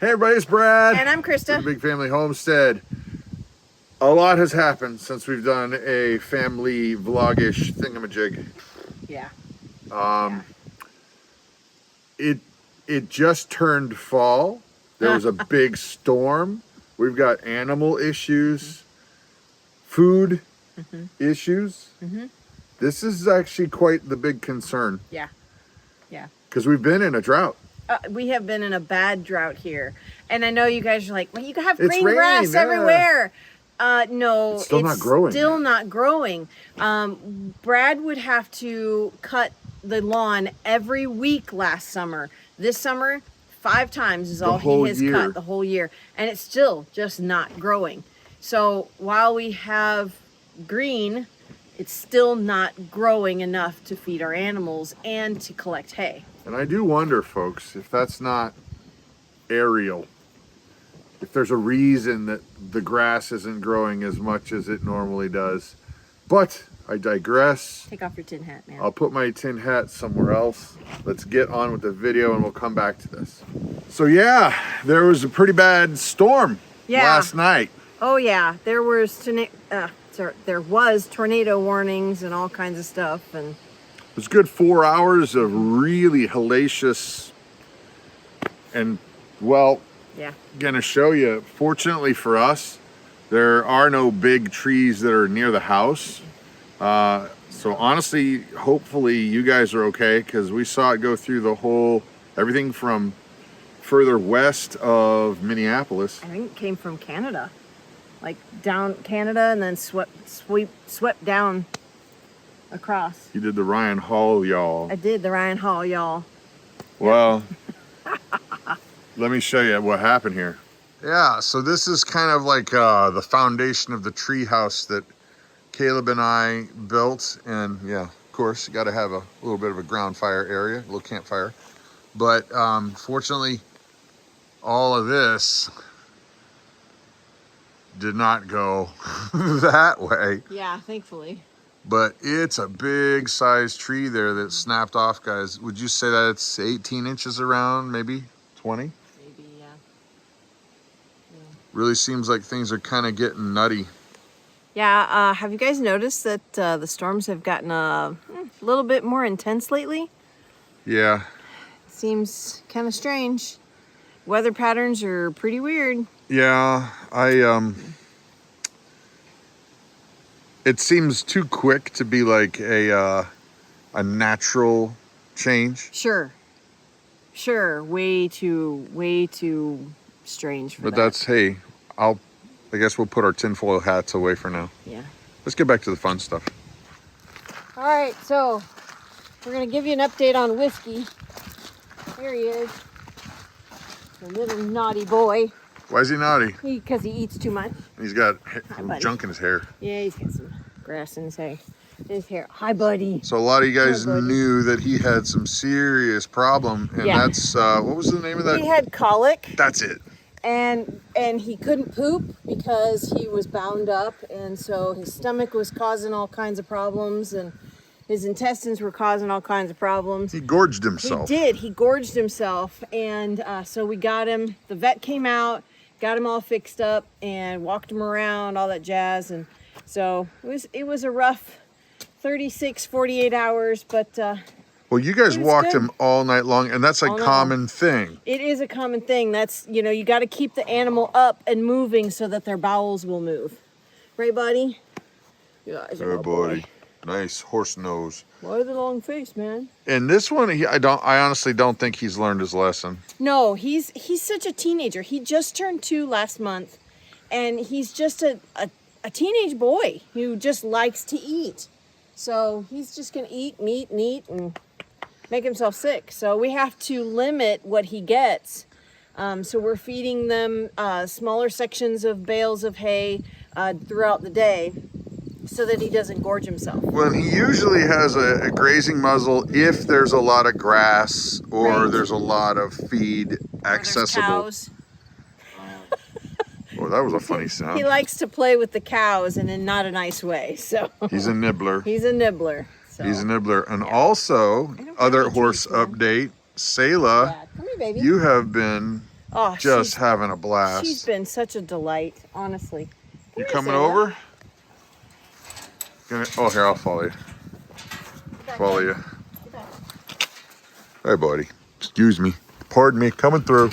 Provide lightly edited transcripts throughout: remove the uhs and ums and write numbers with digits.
Hey everybody, it's Brad. And I'm Christa. Big Family Homestead. A lot has happened since we've done a family vlog-ish thingamajig. Yeah. It just turned fall. There was a big storm. We've got animal issues, food issues. This is actually quite the big concern. Yeah. Yeah. Because we've been in a drought. We have been in a bad drought here. And I know you guys are like, well, you have It's green raining, grass yeah. everywhere. No, It's still not growing. Still not growing. Brad would have to cut the lawn every week last summer. This summer, 5 times is all he has cut the whole year. And it's still just not growing. So while we have green, it's still not growing enough to feed our animals and to collect hay. And I do wonder, folks, if that's not aerial. If there's a reason that the grass isn't growing as much as it normally does. But I digress. Take off your tin hat, man. I'll put my tin hat somewhere else. Let's get on with the video and we'll come back to this. So yeah, there was a pretty bad storm last night. Oh yeah, there was tornado warnings and all kinds of stuff, and it was a good 4 hours of really hellacious and, well, gonna show you, fortunately for us, there are no big trees that are near the house. So honestly, hopefully you guys are okay, because we saw it go through the whole, everything from further west of Minneapolis. I think it came from Canada, like down Canada, and then swept down across. You did the Ryan Hall, y'all. I did the Ryan Hall, y'all. Well, let me show you what happened here. Yeah, so this is kind of like the foundation of the tree house that Caleb and I built. And yeah, of course, you got to have a little bit of a ground fire area, a little campfire. But fortunately, all of this did not go that way. Yeah, thankfully. But it's a big size tree there that snapped off, guys. Would you say that it's 18 inches around, maybe 20? Maybe, yeah. Really seems like things are kind of getting nutty. Yeah, have you guys noticed that the storms have gotten a little bit more intense lately? Yeah. Seems kind of strange. Weather patterns are pretty weird. Yeah, it seems too quick to be like a natural change. Sure, way too strange for that. But that's, hey, I guess we'll put our tinfoil hats away for now. Yeah. Let's get back to the fun stuff. All right, so we're gonna give you an update on Whiskey. There he is, the little naughty boy. Why is he naughty? Because he eats too much. He's got junk in his hair. Yeah, he's got some grass in his hair. Hi, buddy. So a lot of you guys knew that he had some serious problem, and that's what was the name of that? He had colic. That's it. And he couldn't poop because he was bound up, and so his stomach was causing all kinds of problems, and his intestines were causing all kinds of problems. He gorged himself. He did. He gorged himself, and so we got him. The vet came out, got him all fixed up, and walked him around, all that jazz. And so it was a rough 36, 48 hours, but well, you guys walked him all night long, and that's a common thing. It is a common thing. That's, you got to keep the animal up and moving so that their bowels will move. Right, buddy? Yeah, hey, buddy. Nice horse nose. Why the long face, man? And this one, I honestly don't think he's learned his lesson. No, he's such a teenager. He just turned 2 last month, and he's just a teenage boy who just likes to eat. So he's just gonna eat meat and eat and make himself sick. So we have to limit what he gets. So we're feeding them smaller sections of bales of hay throughout the day, so that he doesn't gorge himself. Well, he usually has a grazing muzzle if there's a lot of grass or there's a lot of feed accessible. Or there's cows. Oh, that was a funny sound. He likes to play with the cows, and in not a nice way. So he's a nibbler. He's a nibbler. So. He's a nibbler. And also, other horse update, Selah, come here, baby. you have been Oh, just having a blast. She's been such a delight, honestly. You coming over? Oh, here, I'll follow you. Follow you. Hey, buddy. Excuse me. Pardon me. Coming through.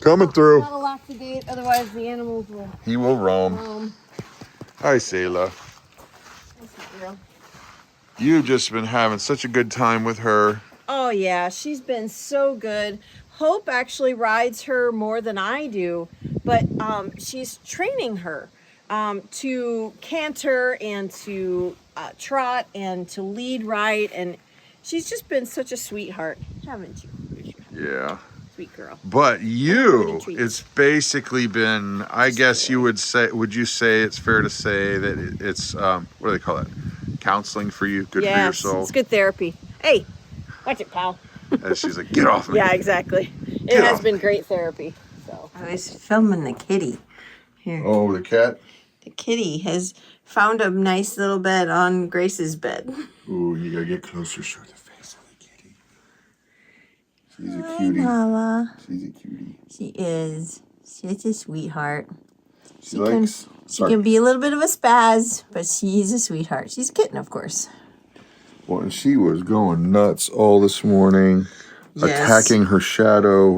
Coming through. Not a lock the gate, otherwise the animals will. He will roam. Hi, Selah. You've just been having such a good time with her. Oh yeah, she's been so good. Hope actually rides her more than I do, but she's training her to canter and to trot and to lead right, and she's just been such a sweetheart, haven't you? Yeah. Sweet girl. But you, it's basically been, I guess you would say, would you say it's fair to say that it's, what do they call it? Counseling for you, good for your soul. Yes, it's good therapy. Hey, watch it, pal. And she's like, get off me. Yeah, exactly. It has been great therapy. So I was filming the kitty. Here. Oh, the cat? The kitty has found a nice little bed on Grace's bed. Ooh, you gotta get closer, show the face of the kitty. She's a cutie. Hi, Nala. She's a cutie. She is. She's a sweetheart. She likes... She can be a little bit of a spaz, but she's a sweetheart. She's a kitten, of course. Well, and she was going nuts all this morning, Yes. attacking her shadow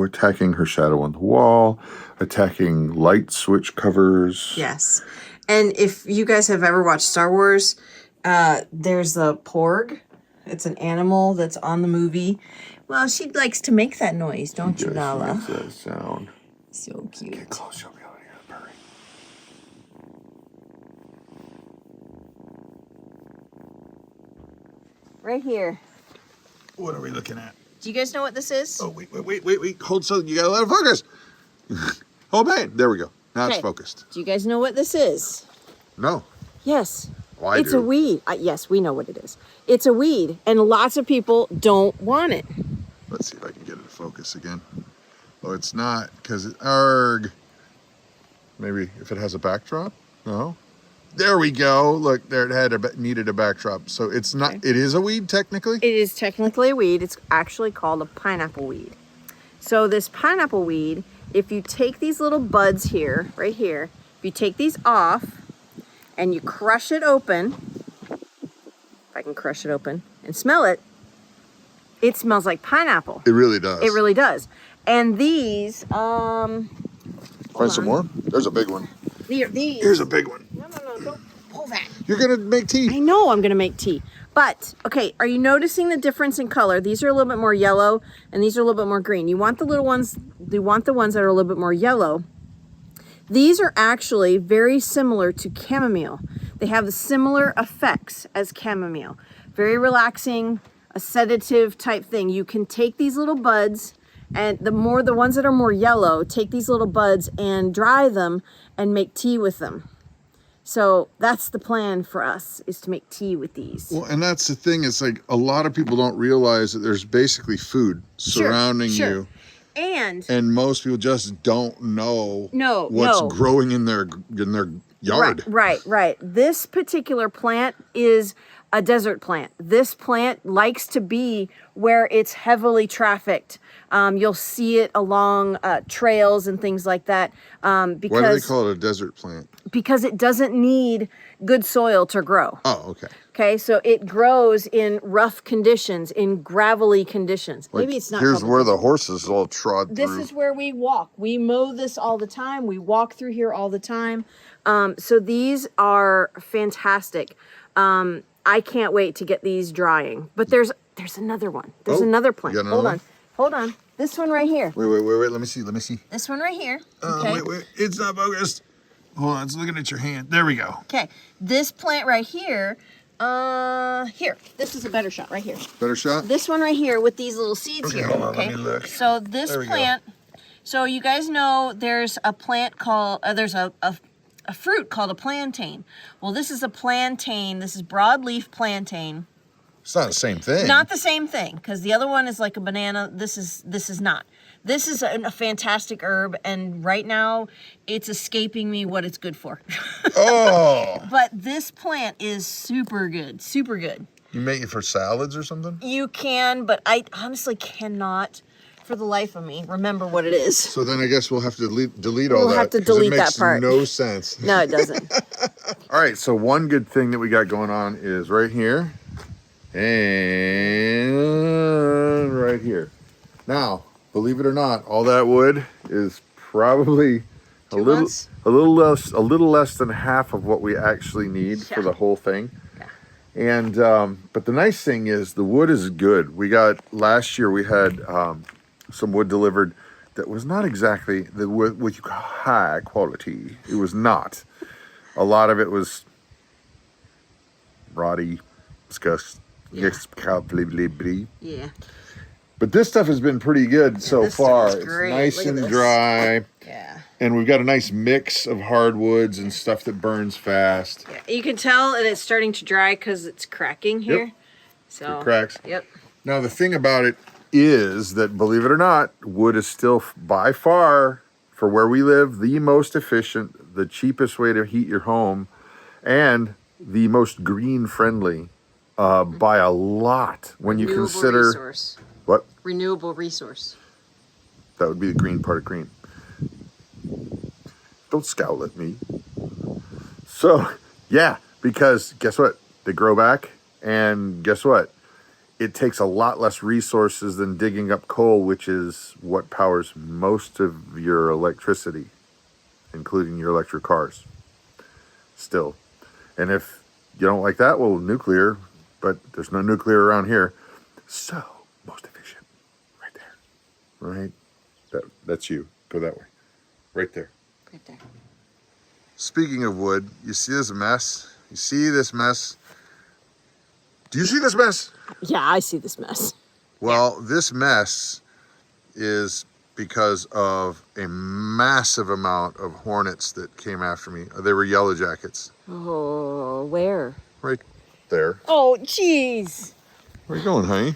on the wall, attacking light switch covers. Yes. And if you guys have ever watched Star Wars, there's the porg. It's an animal that's on the movie. Well, she likes to make that noise, don't you, Nala? She makes that sound. So cute. Get close, you'll be able to hear the purring. right here. What are we looking at? Do you guys know what this is? Oh, wait. Hold still. You gotta let it focus. Oh, man. There we go. Now it's focused. Do you guys know what this is? No. Yes. Well, It's a weed. Yes, we know what it is. It's a weed, and lots of people don't want it. Let's see if I can get it to focus again. Oh, it's not, because it, arg. Maybe if it has a backdrop? No. There we go. Look, there it needed a backdrop. So it's not, it is a weed technically? It is technically a weed. It's actually called a pineapple weed. So this pineapple weed, if you take these little buds here, right here, if you take these off and you crush it open, if I can crush it open and smell it, it smells like pineapple. It really does. It really does. And these, Find some more? There's a big one. these. Here's a big one. No, don't pull that. You're gonna make tea. I know I'm gonna make tea. But, okay, are you noticing the difference in color? These are a little bit more yellow and these are a little bit more green. You want the little ones, you want the ones that are a little bit more yellow. These are actually very similar to chamomile. They have the similar effects as chamomile. Very relaxing, a sedative type thing. You can take these little buds, and the ones that are more yellow, take these little buds and dry them and make tea with them. So that's the plan for us, is to make tea with these. Well, and that's the thing. It's like a lot of people don't realize that there's basically food surrounding you. And most people just don't know what's growing in their yard. Right. This particular plant is a desert plant. This plant likes to be where it's heavily trafficked. You'll see it along trails and things like that. Because, why do they call it a desert plant? Because it doesn't need good soil to grow. Oh, okay. Okay, so it grows in rough conditions, in gravelly conditions. Like, maybe it's not. Here's where the horses all trod through. This is where we walk. We mow this all the time. We walk through here all the time. So these are fantastic. I can't wait to get these drying. But there's another one. There's another plant. Hold on. This one right here. Wait. Let me see. This one right here. Okay. Wait. It's not focused. Hold on. It's looking at your hand. There we go. Okay. This plant right here. Here. This is a better shot right here. Better shot? This one right here with these little seeds here. Hold on, okay. let me look. So this plant. So you guys know there's a plant called. There's a fruit called a plantain. Well, this is a plantain. This is broadleaf plantain. It's not the same thing. Not the same thing, because the other one is like a banana. This is not. This is a fantastic herb, and right now it's escaping me what it's good for. Oh. But this plant is super good, super good. You make it for salads or something? You can, but I honestly cannot for the life of me remember what it is. So then I guess we'll have to delete all that. We'll have to delete that part. It makes no sense. No, it doesn't. All right, so one good thing that we got going on is right here and right here. Now, believe it or not, all that wood is probably a little less than half of what we actually need for the whole thing. Yeah. And but the nice thing is the wood is good. We got last year we had some wood delivered that was not exactly the wood what you call high quality. It was not. A lot of it was rotty, disgust. Yeah. Yeah. But this stuff has been pretty good so far. It's nice and dry. Yeah. And we've got a nice mix of hardwoods and stuff that burns fast. Yeah. You can tell that it's starting to dry because it's cracking here. Yep. So it cracks. Yep. Now the thing about it is that, believe it or not, wood is still by far, for where we live, the most efficient, the cheapest way to heat your home, and the most green friendly by a lot when you consider resource. What? Renewable resource. That would be the green part of green. Don't scowl at me. So, yeah, because guess what? They grow back, and guess what? It takes a lot less resources than digging up coal, which is what powers most of your electricity, including your electric cars. Still. And if you don't like that, well, nuclear, but there's no nuclear around here. So, most efficient. Right there. Right? That's you. Go that way. Right there. Right there. Speaking of wood, you see this mess? You see this mess? Do you see this mess? Yeah, I see this mess. Well, this mess is because of a massive amount of hornets that came after me. They were yellow jackets. Oh, where? Right there. Oh, jeez. Where you going, honey?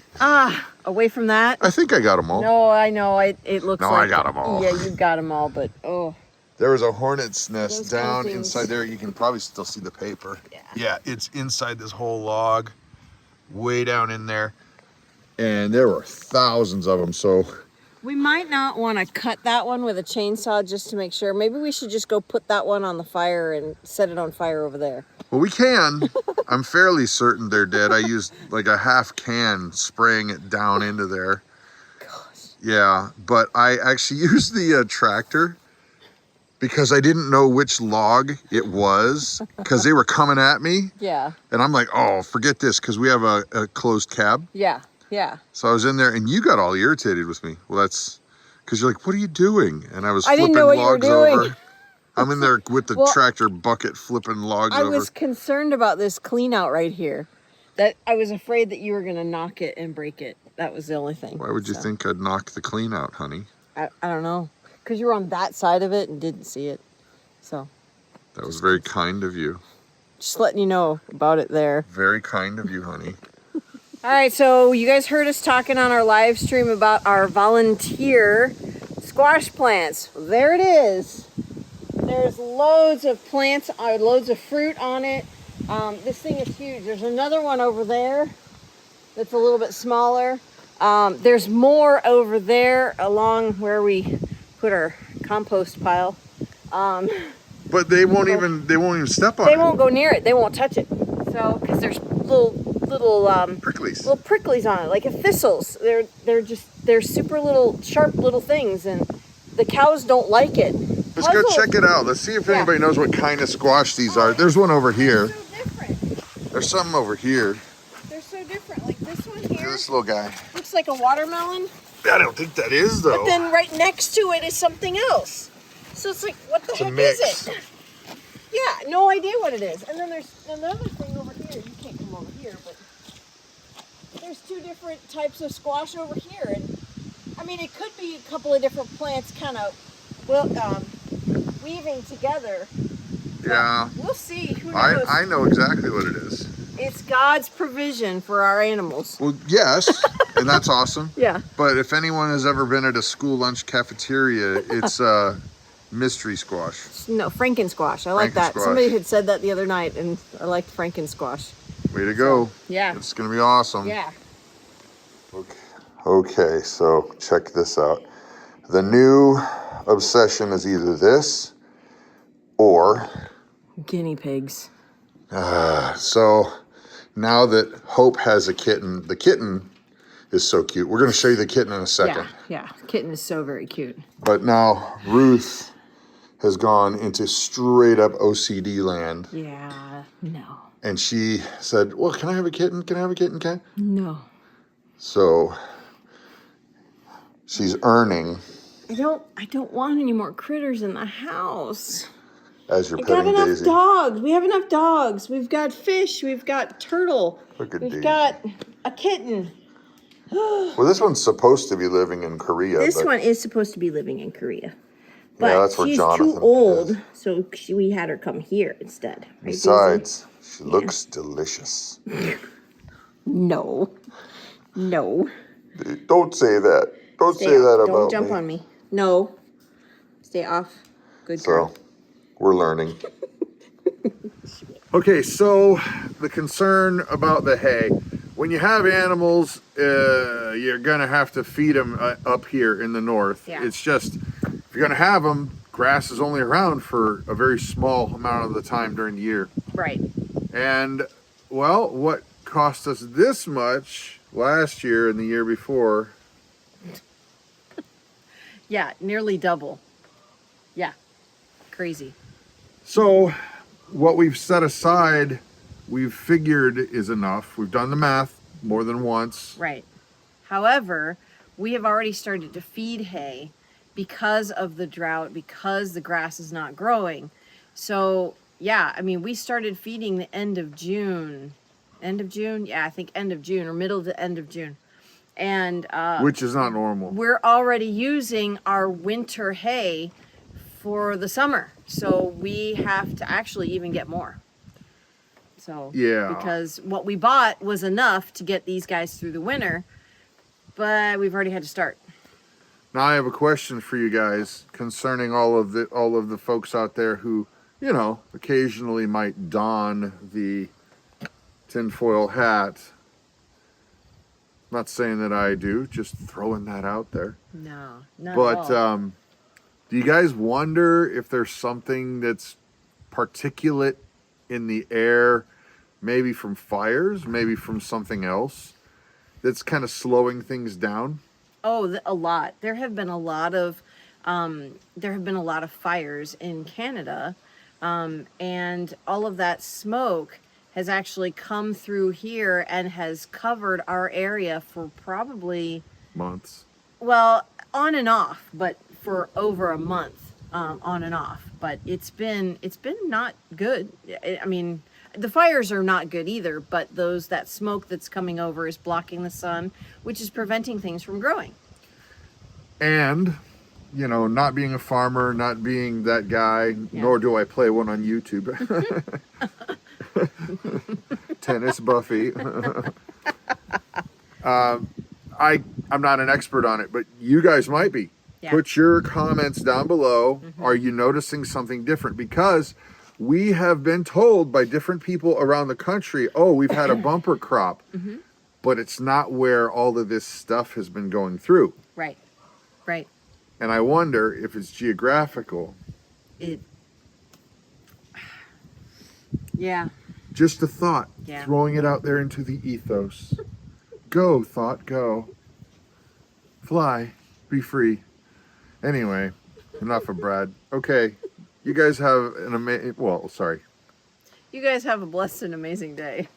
Away from that? I think I got them all. No, I know. It looks like... No, I got them all. Yeah, you got them all, but oh. There was a hornet's nest Those down kind of things. inside there. You can probably still see the paper. Yeah. Yeah, it's inside this whole log, way down in there. And there were thousands of them, so... We might not want to cut that one with a chainsaw just to make sure. Maybe we should just go put that one on the fire and set it on fire over there. Well, we can. I'm fairly certain they're dead. I used like a half can spraying it down into there. Gosh. Yeah, but I actually used the tractor because I didn't know which log it was because they were coming at me. Yeah. And I'm like, oh, forget this, because we have a closed cab. Yeah. Yeah. So I was in there and you got all irritated with me. Well, that's because you're like, what are you doing? And I was I flipping didn't know what you were logs doing. over. I'm in there with the tractor bucket flipping logs I over. was concerned about this clean out right here. That I was afraid that you were going to knock it and break it. That was the only thing. Why would you think I'd knock the clean out, honey? I don't know. Because you were on that side of it and didn't see it. So. That was very kind of you. Just letting you know about it there. Very kind of you, honey. All right, so you guys heard us talking on our live stream about our volunteer squash plants. Well, there it is. There's loads of plants, loads of fruit on it. This thing is huge. There's another one over there that's a little bit smaller. There's more over there along where we put our compost pile. But they won't even step on it. They won't go near it. They won't touch it. So, because there's little pricklies on it, like thistles. They're super little, sharp little things, and the cows don't like it. Let's go check it out. Let's see if anybody knows what kind of squash these are. There's one over here. They're so different. There's something over here. They're so different. Like this one Look at here this little guy. looks like a watermelon, I don't think that is, though. but then right next to it is something else. So it's like, what the heck is it? Yeah, no idea what it is. And then there's another thing over here. You can't come over here, but there's two different types of squash over here. And I mean, it could be a couple of different plants kind of weaving together. Yeah. We'll see. Who knows? I know exactly what it is. It's God's provision for our animals. Well, yes, and that's awesome. Yeah. But if anyone has ever been at a school lunch cafeteria, it's mystery squash. No, Franken squash. I like that. Franken-squash. Somebody had said that the other night, and I liked Franken squash. Way to go. Yeah. It's going to be awesome. Yeah. Okay. Okay, so check this out. The new obsession is either this or... Guinea pigs. So now that Hope has a kitten, the kitten is so cute. We're going to show you the kitten in a second. Yeah. Kitten is so very cute. But now Ruth has gone into straight up OCD land. Yeah, no. And she said, well, can I have a kitten? Can I have a kitten? Can I? No. So she's earning. I don't want any more critters in the house. As you're We have petting enough Daisy. dogs. We have enough dogs. We've got fish. We've got turtle. Look at We've Daisy. got a kitten. Well, this one's supposed to be living in Korea. This but one is supposed to be living in Korea. But yeah, that's where she's Jonathan too old, is. so we had her come here instead. Right, Besides, she looks delicious. No. Don't say that. Don't Stay say off. that about Don't jump me. on me. No. Stay off. Good girl. So, we're learning. Okay, so the concern about the hay. When you have animals, you're going to have to feed them up here in the north. Yeah. It's just, if you're going to have them, grass is only around for a very small amount of the time during the year. Right. And, well, what cost us this much last year and the year before? Yeah, nearly double. Yeah. Crazy. So, what we've set aside, we've figured is enough. We've done the math more than once. Right. However, we have already started to feed hay because of the drought, because the grass is not growing. So, yeah, I mean, we started feeding the end of June. End of June? Yeah, I think end of June or middle to end of June. And Which is not normal. we're already using our winter hay for the summer. So we have to actually even get more. So, Yeah. because what we bought was enough to get these guys through the winter, but we've already had to start. Now I have a question for you guys concerning all of the folks out there who, you know, occasionally might don the tinfoil hat. Not saying that I do, just throwing that out there. No, not But at all. do you guys wonder if there's something that's particulate in the air, maybe from fires, maybe from something else, that's kind of slowing things down? Oh, a lot. There have been a lot of fires in Canada, and all of that smoke has actually come through here and has covered our area for probably, Months. well, on and off, but for over a month, on and off. But it's been not good. I mean, the fires are not good either, but that smoke that's coming over is blocking the sun, which is preventing things from growing. And, you know, not being a farmer, not being that guy, nor do I play one on YouTube. Tennis Buffy. I'm not an expert on it, but you guys might be. Yeah. Put your comments down below. Are you noticing something different? Because we have been told by different people around the country, oh, we've had a bumper crop, but it's not where all of this stuff has been going through. Right. And I wonder if it's geographical. Yeah. Just a thought, Yeah. throwing it out there into the ethos. Go, thought, go. Fly, be free. Anyway, enough of Brad. Okay, you guys have an amazing, You guys have a blessed and amazing day.